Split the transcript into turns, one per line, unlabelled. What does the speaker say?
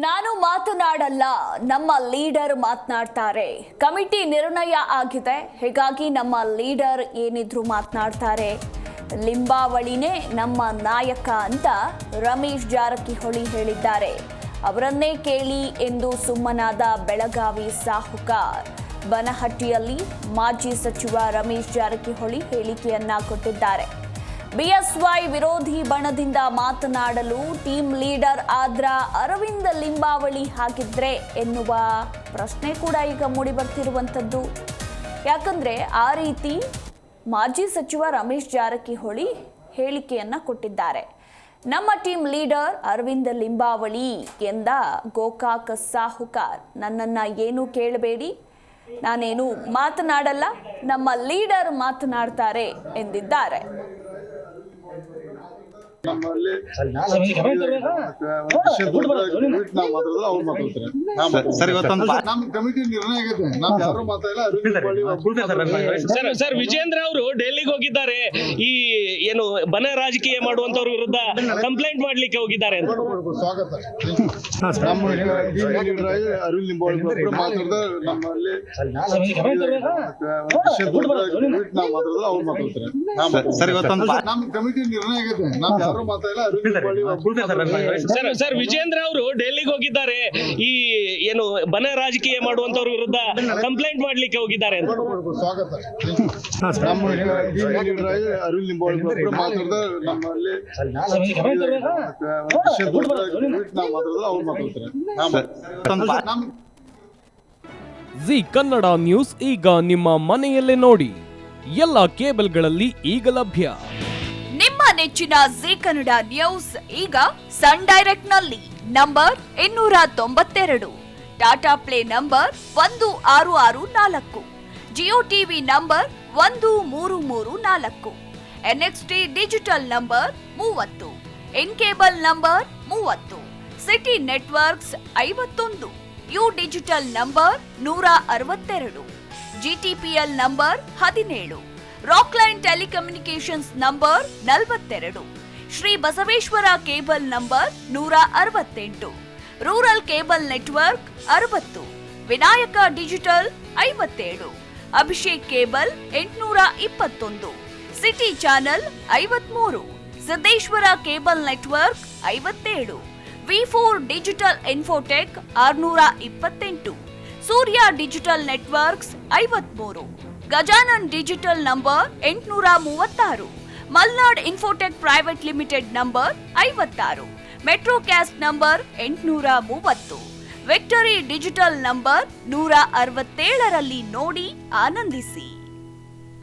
ನಾನು ಮಾತನಾಡಲ್ಲ, ನಮ್ಮ ಲೀಡರ್ ಮಾತನಾಡ್ತಾರೆ. ಕಮಿಟಿ ನಿರ್ಣಯ ಆಗಿದೆ, ಹೀಗಾಗಿ ನಮ್ಮ ಲೀಡರ್ ಏನಿದ್ರು ಮಾತನಾಡ್ತಾರೆ. ಲಿಂಬಾವಳಿನೇ ನಮ್ಮ ನಾಯಕ ಅಂತ ರಮೇಶ್ ಜಾರಕಿಹೊಳಿ ಹೇಳಿದ್ದಾರೆ. ಅವರನ್ನೇ ಕೇಳಿ ಎಂದು ಸುಮ್ಮನಾದ ಬೆಳಗಾವಿ ಸಾಹುಕಾರ್. ಬನಹಟ್ಟಿಯಲ್ಲಿ ಮಾಜಿ ಸಚಿವ ರಮೇಶ್ ಜಾರಕಿಹೊಳಿ ಹೇಳಿಕೆಯನ್ನ ಕೊಟ್ಟಿದ್ದಾರೆ. ಬಿಎಸ್ವೈ ವಿರೋಧಿ ಬಣದಿಂದ ಮಾತನಾಡಲು ಟೀಮ್ ಲೀಡರ್ ಆದ್ರ ಅರವಿಂದ ಲಿಂಬಾವಳಿ ಹಾಕಿದ್ರೆ ಎನ್ನುವ ಪ್ರಶ್ನೆ ಕೂಡ ಈಗ ಮೂಡಿಬರ್ತಿರುವಂಥದ್ದು. ಯಾಕಂದ್ರೆ ಆ ರೀತಿ ಮಾಜಿ ಸಚಿವ ರಮೇಶ್ ಜಾರಕಿಹೊಳಿ ಹೇಳಿಕೆಯನ್ನ ಕೊಟ್ಟಿದ್ದಾರೆ. ನಮ್ಮ ಟೀಮ್ ಲೀಡರ್ ಅರವಿಂದ ಲಿಂಬಾವಳಿ ಎಂದ ಗೋಕಾಕ್ ಸಾಹುಕಾರ್. ನನ್ನನ್ನ ಏನು ಕೇಳಬೇಡಿ, ನಾನೇನು ಮಾತನಾಡಲ್ಲ, ನಮ್ಮ ಲೀಡರ್ ಮಾತನಾಡ್ತಾರೆ ಎಂದಿದ್ದಾರೆ.
ಸರ್, ವಿಜೇಂದ್ರ ಅವರು ಡೆಲ್ಲಿಗೆ ಹೋಗಿದ್ದಾರೆ. ಈ ಏನು ಬನ ರಾಜಕೀಯ ಮಾಡುವಂತವ್ರ ವಿರುದ್ಧ ಕಂಪ್ಲೇಂಟ್ ಮಾಡ್ಲಿಕ್ಕೆ ಹೋಗಿದ್ದಾರೆ ಅಂತ.
ಸ್ವಾಗತ. ಅರವಿಂದ್ ಲಿಂಬಾವಳಿ ಮಾತಾಡಿದ ನಮ್ಮಲ್ಲಿ ನಮ್ಮ ಕಮಿಟಿ ನಿರ್ಣಯ ಆಗಿದೆ. ನಾವು ಯಾರು
ಸರ್, ವಿಜೇಂದ್ರ ಅವರು ಡೆಲ್ಲಿಗೆ ಹೋಗಿದ್ದಾರೆ. ಈ ಏನು ಬನ ರಾಜಕೀಯ ಮಾಡುವಂತವ್ರ ವಿರುದ್ಧ ಕಂಪ್ಲೇಂಟ್ ಮಾಡ್ಲಿಕ್ಕೆ ಹೋಗಿದ್ದಾರೆ ಅಂತ.
ಸ್ವಾಗತ. ಅರವಿಂದ್ ಲಿಂಬಾವಳಿ ಮಾತಾಡಿದ ನಮ್ಮಲ್ಲಿ
ಜಿ ಕನ್ನಡ ನ್ಯೂಸ್ ಈಗ ನಿಮ್ಮ ಮನೆಯಲ್ಲೇ ನೋಡಿ. ಎಲ್ಲ ಕೇಬಲ್ಗಳಲ್ಲಿ ಈಗ ಲಭ್ಯ.
ನಿಮ್ಮ ನೆಚ್ಚಿನ ಜಿ ಕನ್ನಡ ನ್ಯೂಸ್ ಈಗ ಸನ್ ಡೈರೆಕ್ಟ್ ನಲ್ಲಿ number 292, Tata play number 1664, Jio TV number 1334, NXT digital number 30, in cable number 30, city networks 51, U digital number 162, GTPL number 17, Rockline telecommunications number 42, Shri Basaveshwara cable number 168, rural cable network 60, Vinayaka digital 57, Abhishek cable 821, city channel 53, Siddeshwara cable network 57, ವಿ4 digital infotech 628, Surya digital networks 53, Gajanan digital number 836, Malnad infotech private limited number 56, Metrocast number 830, victory digital number 167ರಲ್ಲಿ ನೋಡಿ ಆನಂದಿಸಿ.